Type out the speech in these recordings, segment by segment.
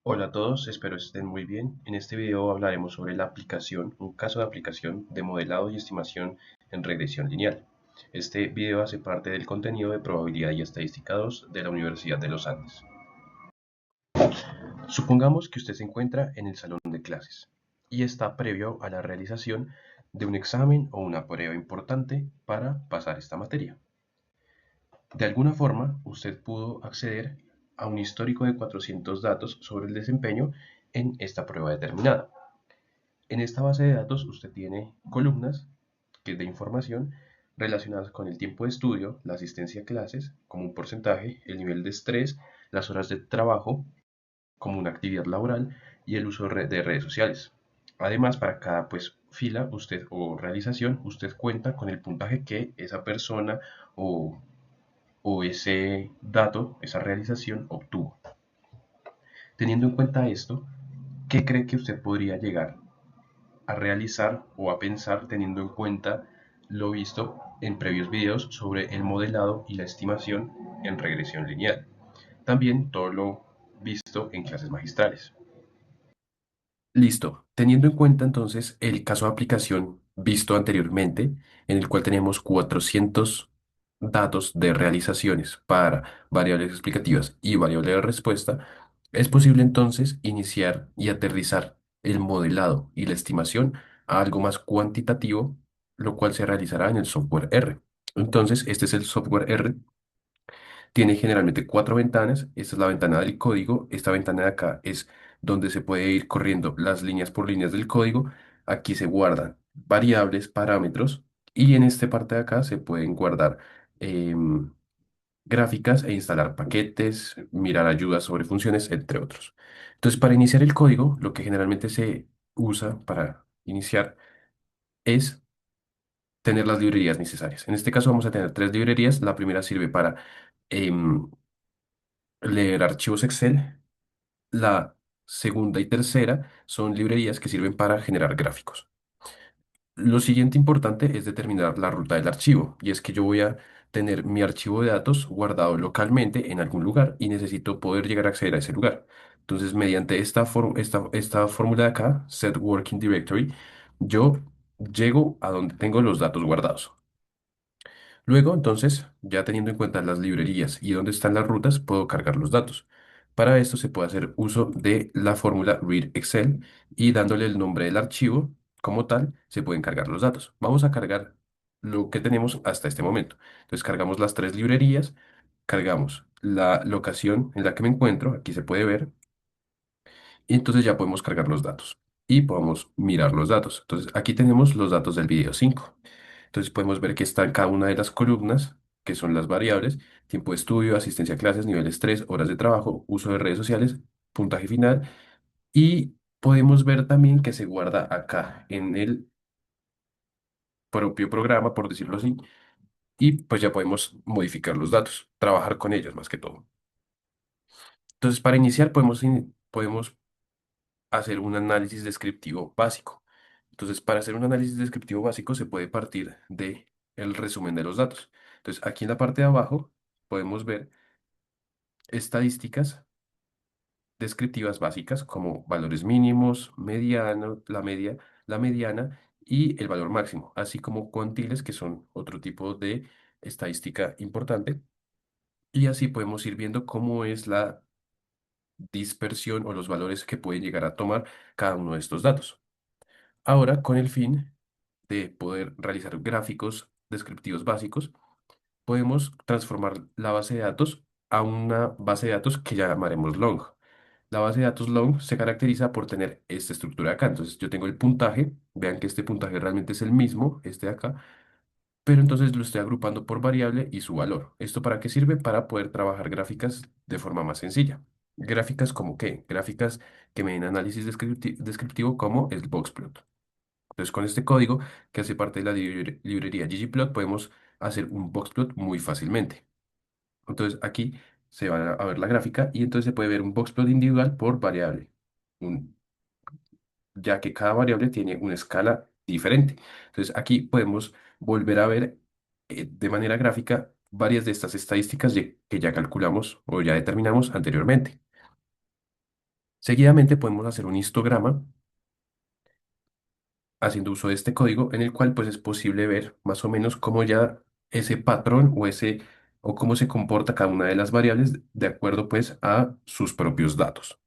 Hola a todos, espero estén muy bien. En este video hablaremos sobre la aplicación, un caso de aplicación de modelado y estimación en regresión lineal. Este video hace parte del contenido de Probabilidad y Estadística 2 de la Universidad de los Andes. Supongamos que usted se encuentra en el salón de clases y está previo a la realización de un examen o una prueba importante para pasar esta materia. De alguna forma, usted pudo acceder a un histórico de 400 datos sobre el desempeño en esta prueba determinada. En esta base de datos usted tiene columnas que es de información relacionadas con el tiempo de estudio, la asistencia a clases como un porcentaje, el nivel de estrés, las horas de trabajo como una actividad laboral y el uso de redes sociales. Además, para cada fila usted o realización, usted cuenta con el puntaje que esa persona o, o ese dato, esa realización obtuvo. Teniendo en cuenta esto, ¿qué cree que usted podría llegar a realizar o a pensar teniendo en cuenta lo visto en previos videos sobre el modelado y la estimación en regresión lineal? También todo lo visto en clases magistrales. Listo. Teniendo en cuenta entonces el caso de aplicación visto anteriormente, en el cual tenemos 400 datos de realizaciones para variables explicativas y variables de respuesta, es posible entonces iniciar y aterrizar el modelado y la estimación a algo más cuantitativo, lo cual se realizará en el software R. Entonces, este es el software R. Tiene generalmente cuatro ventanas. Esta es la ventana del código. Esta ventana de acá es donde se puede ir corriendo las líneas por líneas del código. Aquí se guardan variables, parámetros y en esta parte de acá se pueden guardar em, gráficas e instalar paquetes, mirar ayudas sobre funciones, entre otros. Entonces, para iniciar el código, lo que generalmente se usa para iniciar es tener las librerías necesarias. En este caso vamos a tener tres librerías. La primera sirve para em, leer archivos Excel. La segunda y tercera son librerías que sirven para generar gráficos. Lo siguiente importante es determinar la ruta del archivo, y es que yo voy a tener mi archivo de datos guardado localmente en algún lugar y necesito poder llegar a acceder a ese lugar. Entonces, mediante esta fórmula de acá, set working directory, yo llego a donde tengo los datos guardados. Luego, entonces, ya teniendo en cuenta las librerías y dónde están las rutas, puedo cargar los datos. Para esto se puede hacer uso de la fórmula read Excel y dándole el nombre del archivo como tal, se pueden cargar los datos. Vamos a cargar lo que tenemos hasta este momento. Entonces, cargamos las tres librerías, cargamos la locación en la que me encuentro, aquí se puede ver, y entonces ya podemos cargar los datos y podemos mirar los datos. Entonces, aquí tenemos los datos del video 5. Entonces podemos ver que está en cada una de las columnas, que son las variables: tiempo de estudio, asistencia a clases, nivel de estrés, horas de trabajo, uso de redes sociales, puntaje final. Y podemos ver también que se guarda acá en el propio programa, por decirlo así. Y pues ya podemos modificar los datos, trabajar con ellos más que todo. Entonces, para iniciar podemos hacer un análisis descriptivo básico. Entonces, para hacer un análisis descriptivo básico se puede partir de el resumen de los datos. Entonces, aquí en la parte de abajo podemos ver estadísticas descriptivas básicas como valores mínimos, mediano, la mediana y el valor máximo, así como cuantiles, que son otro tipo de estadística importante. Y así podemos ir viendo cómo es la dispersión o los valores que pueden llegar a tomar cada uno de estos datos. Ahora, con el fin de poder realizar gráficos descriptivos básicos, podemos transformar la base de datos a una base de datos que llamaremos long. La base de datos long se caracteriza por tener esta estructura de acá. Entonces yo tengo el puntaje, vean que este puntaje realmente es el mismo, este de acá, pero entonces lo estoy agrupando por variable y su valor. ¿Esto para qué sirve? Para poder trabajar gráficas de forma más sencilla. ¿Gráficas como qué? Gráficas que me den análisis descriptivo como el boxplot. Entonces, con este código que hace parte de la librería ggplot, podemos hacer un boxplot muy fácilmente. Entonces, aquí se va a ver la gráfica y entonces se puede ver un boxplot individual por variable, un- ya que cada variable tiene una escala diferente. Entonces, aquí podemos volver a ver de manera gráfica varias de estas estadísticas que ya calculamos o ya determinamos anteriormente. Seguidamente podemos hacer un histograma haciendo uso de este código en el cual pues es posible ver más o menos cómo ya ese patrón o cómo se comporta cada una de las variables de acuerdo pues a sus propios datos.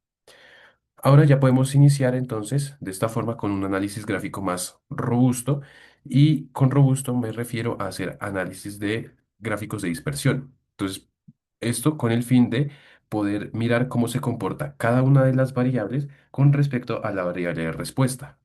Ahora ya podemos iniciar entonces de esta forma con un análisis gráfico más robusto y con robusto me refiero a hacer análisis de gráficos de dispersión. Entonces, esto con el fin de poder mirar cómo se comporta cada una de las variables con respecto a la variable de respuesta.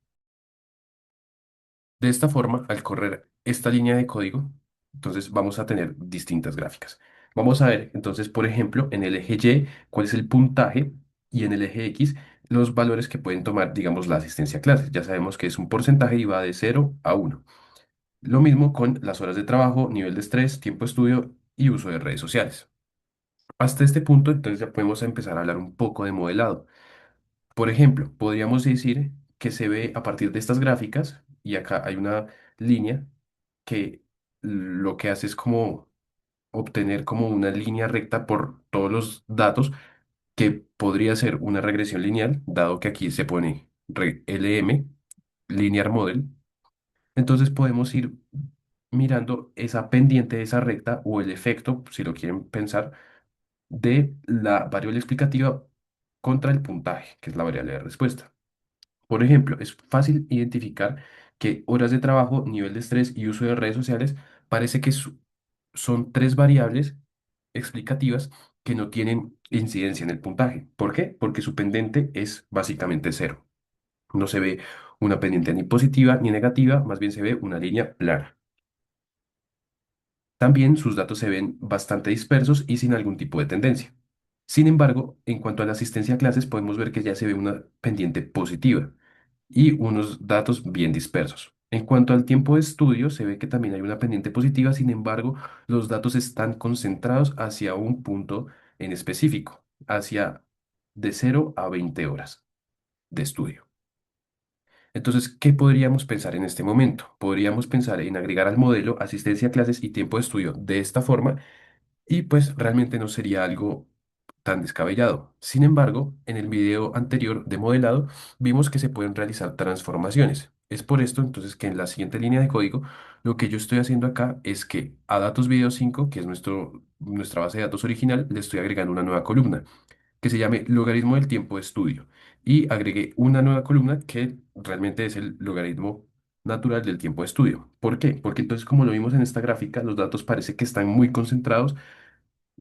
De esta forma, al correr esta línea de código, entonces vamos a tener distintas gráficas. Vamos a ver, entonces, por ejemplo, en el eje Y, cuál es el puntaje y en el eje X, los valores que pueden tomar, digamos, la asistencia a clases. Ya sabemos que es un porcentaje y va de 0 a 1. Lo mismo con las horas de trabajo, nivel de estrés, tiempo de estudio y uso de redes sociales. Hasta este punto, entonces ya podemos empezar a hablar un poco de modelado. Por ejemplo, podríamos decir que se ve a partir de estas gráficas, y acá hay una línea que lo que hace es como obtener como una línea recta por todos los datos, que podría ser una regresión lineal, dado que aquí se pone LM, Linear Model. Entonces podemos ir mirando esa pendiente de esa recta o el efecto, si lo quieren pensar, de la variable explicativa contra el puntaje, que es la variable de respuesta. Por ejemplo, es fácil identificar que horas de trabajo, nivel de estrés y uso de redes sociales parece que son tres variables explicativas que no tienen incidencia en el puntaje. ¿Por qué? Porque su pendiente es básicamente cero. No se ve una pendiente ni positiva ni negativa, más bien se ve una línea plana. También sus datos se ven bastante dispersos y sin algún tipo de tendencia. Sin embargo, en cuanto a la asistencia a clases, podemos ver que ya se ve una pendiente positiva y unos datos bien dispersos. En cuanto al tiempo de estudio, se ve que también hay una pendiente positiva, sin embargo, los datos están concentrados hacia un punto en específico, hacia de 0 a 20 horas de estudio. Entonces, ¿qué podríamos pensar en este momento? Podríamos pensar en agregar al modelo asistencia a clases y tiempo de estudio de esta forma y pues realmente no sería algo tan descabellado. Sin embargo, en el video anterior de modelado vimos que se pueden realizar transformaciones. Es por esto entonces que en la siguiente línea de código lo que yo estoy haciendo acá es que a datos video 5, que es nuestra base de datos original, le estoy agregando una nueva columna que se llame logaritmo del tiempo de estudio. Y agregué una nueva columna que realmente es el logaritmo natural del tiempo de estudio. ¿Por qué? Porque entonces, como lo vimos en esta gráfica, los datos parece que están muy concentrados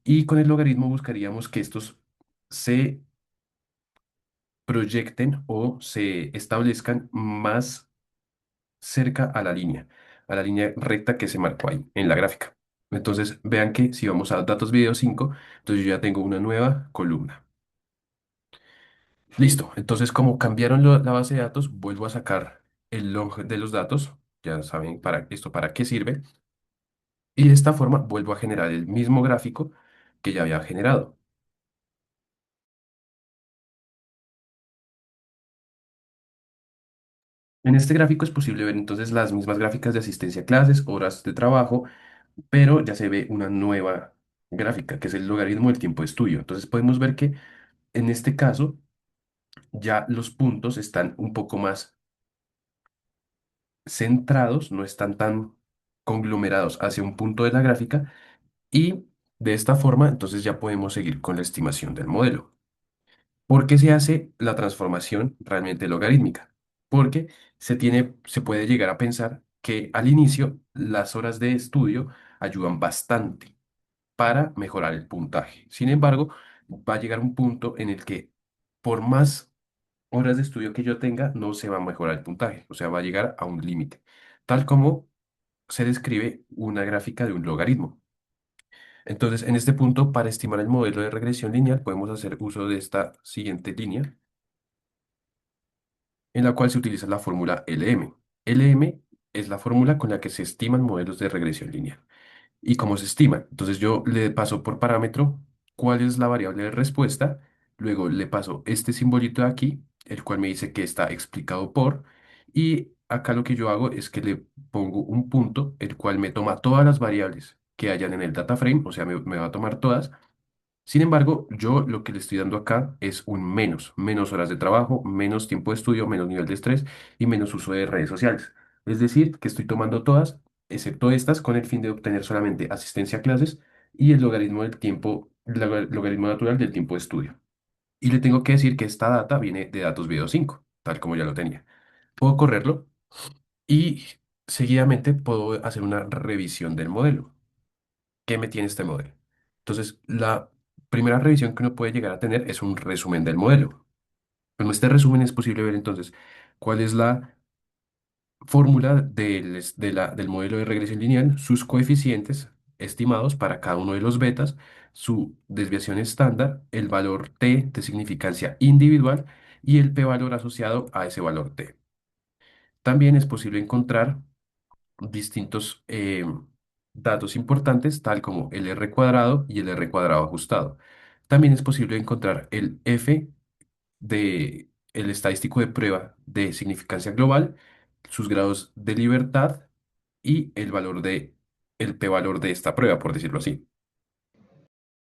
y con el logaritmo buscaríamos que estos se proyecten o se establezcan más cerca a la línea recta que se marcó ahí en la gráfica. Entonces, vean que si vamos a datos video 5, entonces yo ya tengo una nueva columna. Listo. Entonces, como cambiaron la base de datos, vuelvo a sacar el log de los datos. Ya saben para qué sirve. Y de esta forma vuelvo a generar el mismo gráfico que ya había generado. En este gráfico es posible ver entonces las mismas gráficas de asistencia a clases, horas de trabajo, pero ya se ve una nueva gráfica, que es el logaritmo del tiempo de estudio. Entonces podemos ver que en este caso ya los puntos están un poco más centrados, no están tan conglomerados hacia un punto de la gráfica y de esta forma entonces ya podemos seguir con la estimación del modelo. ¿Por qué se hace la transformación realmente logarítmica? Porque se puede llegar a pensar que al inicio las horas de estudio ayudan bastante para mejorar el puntaje. Sin embargo, va a llegar un punto en el que por más horas de estudio que yo tenga, no se va a mejorar el puntaje. O sea, va a llegar a un límite, tal como se describe una gráfica de un logaritmo. Entonces, en este punto, para estimar el modelo de regresión lineal, podemos hacer uso de esta siguiente línea, en la cual se utiliza la fórmula LM. LM es la fórmula con la que se estiman modelos de regresión lineal. ¿Y cómo se estima? Entonces yo le paso por parámetro cuál es la variable de respuesta, luego le paso este simbolito de aquí, el cual me dice que está explicado por, y acá lo que yo hago es que le pongo un punto, el cual me toma todas las variables que hayan en el data frame, o sea, me va a tomar todas, Sin embargo, yo lo que le estoy dando acá es un menos horas de trabajo, menos tiempo de estudio, menos nivel de estrés y menos uso de redes sociales. Es decir, que estoy tomando todas, excepto estas, con el fin de obtener solamente asistencia a clases y el logaritmo del tiempo, logaritmo natural del tiempo de estudio. Y le tengo que decir que esta data viene de datos video 5, tal como ya lo tenía. Puedo correrlo y seguidamente puedo hacer una revisión del modelo. ¿Qué me tiene este modelo? Entonces, la primera revisión que uno puede llegar a tener es un resumen del modelo. Con este resumen es posible ver entonces cuál es la fórmula del modelo de regresión lineal, sus coeficientes estimados para cada uno de los betas, su desviación estándar, el valor t de significancia individual y el p-valor asociado a ese valor t. También es posible encontrar distintos datos importantes, tal como el R cuadrado y el R cuadrado ajustado. También es posible encontrar el F de el estadístico de prueba de significancia global, sus grados de libertad y el p-valor de esta prueba, por decirlo así.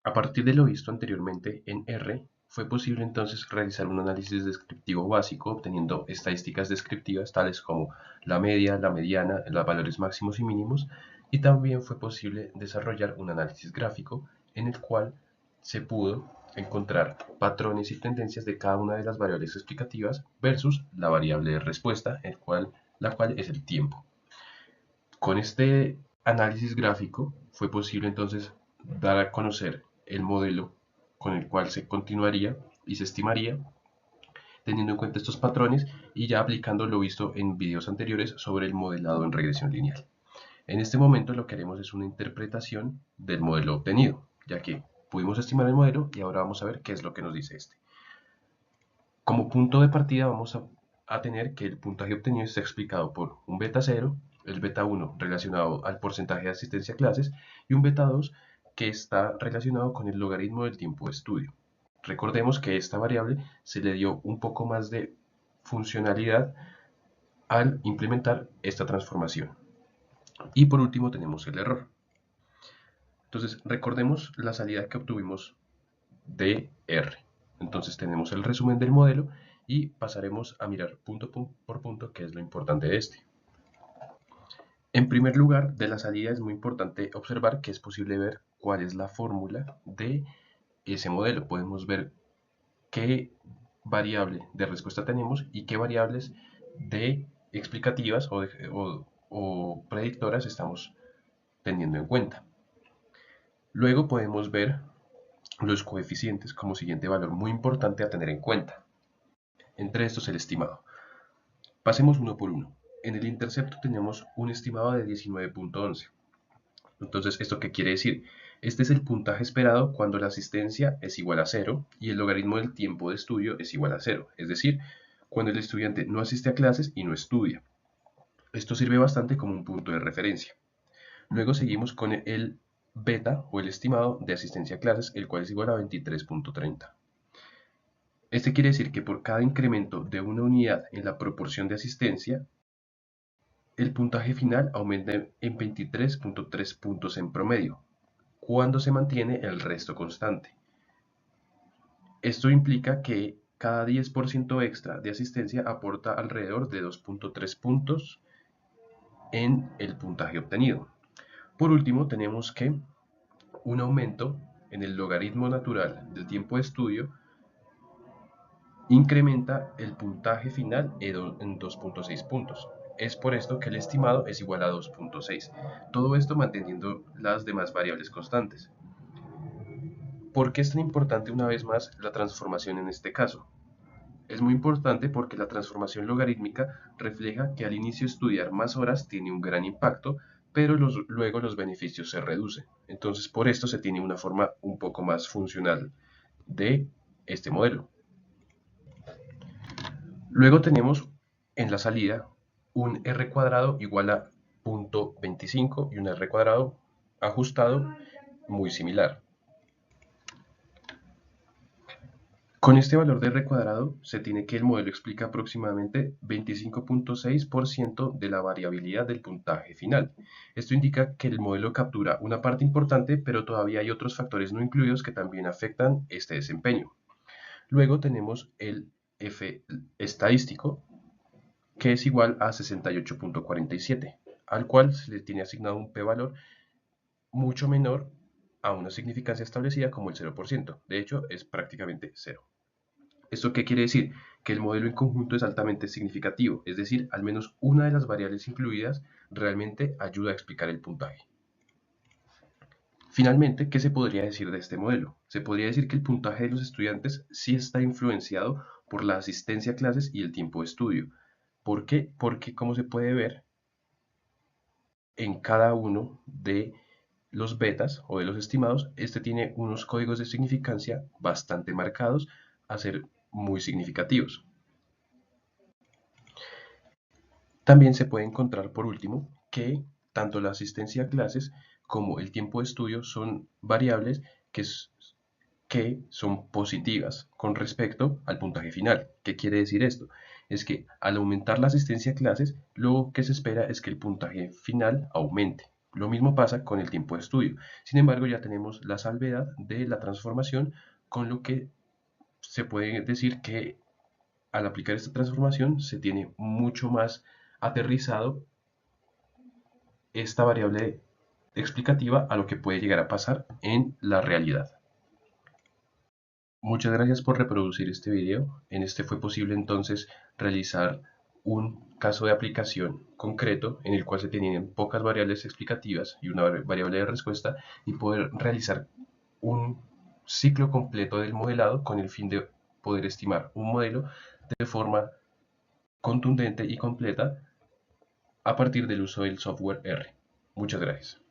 A partir de lo visto anteriormente en R, fue posible entonces realizar un análisis descriptivo básico obteniendo estadísticas descriptivas tales como la media, la mediana, los valores máximos y mínimos, y también fue posible desarrollar un análisis gráfico en el cual se pudo encontrar patrones y tendencias de cada una de las variables explicativas versus la variable de respuesta, la cual es el tiempo. Con este análisis gráfico fue posible entonces dar a conocer el modelo con el cual se continuaría y se estimaría, teniendo en cuenta estos patrones y ya aplicando lo visto en videos anteriores sobre el modelado en regresión lineal. En este momento lo que haremos es una interpretación del modelo obtenido, ya que pudimos estimar el modelo y ahora vamos a ver qué es lo que nos dice este. Como punto de partida vamos a tener que el puntaje obtenido está explicado por un beta 0, el beta 1 relacionado al porcentaje de asistencia a clases y un beta 2 que está relacionado con el logaritmo del tiempo de estudio. Recordemos que esta variable se le dio un poco más de funcionalidad al implementar esta transformación. Y por último tenemos el error. Entonces recordemos la salida que obtuvimos de R. Entonces tenemos el resumen del modelo y pasaremos a mirar punto por punto qué es lo importante de este. En primer lugar, de la salida es muy importante observar que es posible ver cuál es la fórmula de ese modelo. Podemos ver qué variable de respuesta tenemos y qué variables de explicativas o predictoras estamos teniendo en cuenta. Luego podemos ver los coeficientes como siguiente valor muy importante a tener en cuenta. Entre estos el estimado. Pasemos uno por uno. En el intercepto tenemos un estimado de 19.11. Entonces, ¿esto qué quiere decir? Este es el puntaje esperado cuando la asistencia es igual a 0 y el logaritmo del tiempo de estudio es igual a 0. Es decir, cuando el estudiante no asiste a clases y no estudia. Esto sirve bastante como un punto de referencia. Luego seguimos con el beta o el estimado de asistencia a clases, el cual es igual a 23.30. Este quiere decir que por cada incremento de una unidad en la proporción de asistencia, el puntaje final aumenta en 23.3 puntos en promedio, cuando se mantiene el resto constante. Esto implica que cada 10% extra de asistencia aporta alrededor de 2.3 puntos en el puntaje obtenido. Por último, tenemos que un aumento en el logaritmo natural del tiempo de estudio incrementa el puntaje final en 2.6 puntos. Es por esto que el estimado es igual a 2.6. Todo esto manteniendo las demás variables constantes. ¿Por qué es tan importante una vez más la transformación en este caso? Es muy importante porque la transformación logarítmica refleja que al inicio estudiar más horas tiene un gran impacto, pero luego los beneficios se reducen. Entonces por esto se tiene una forma un poco más funcional de este modelo. Luego tenemos en la salida un r cuadrado igual a 0.25 y un r cuadrado ajustado muy similar. Con este valor de R cuadrado se tiene que el modelo explica aproximadamente 25.6% de la variabilidad del puntaje final. Esto indica que el modelo captura una parte importante, pero todavía hay otros factores no incluidos que también afectan este desempeño. Luego tenemos el F estadístico, que es igual a 68.47, al cual se le tiene asignado un p-valor mucho menor a una significancia establecida como el 0%. De hecho, es prácticamente cero. ¿Esto qué quiere decir? Que el modelo en conjunto es altamente significativo, es decir, al menos una de las variables incluidas realmente ayuda a explicar el puntaje. Finalmente, ¿qué se podría decir de este modelo? Se podría decir que el puntaje de los estudiantes sí está influenciado por la asistencia a clases y el tiempo de estudio. ¿Por qué? Porque como se puede ver en cada uno de los betas o de los estimados, este tiene unos códigos de significancia bastante marcados a ser muy significativos. También se puede encontrar, por último, que tanto la asistencia a clases como el tiempo de estudio son variables que son positivas con respecto al puntaje final. ¿Qué quiere decir esto? Es que al aumentar la asistencia a clases, lo que se espera es que el puntaje final aumente. Lo mismo pasa con el tiempo de estudio. Sin embargo, ya tenemos la salvedad de la transformación, con lo que se puede decir que al aplicar esta transformación se tiene mucho más aterrizado esta variable explicativa a lo que puede llegar a pasar en la realidad. Muchas gracias por reproducir este video. En este fue posible entonces realizar un caso de aplicación concreto en el cual se tenían pocas variables explicativas y una variable de respuesta y poder realizar un ciclo completo del modelado con el fin de poder estimar un modelo de forma contundente y completa a partir del uso del software R. Muchas gracias.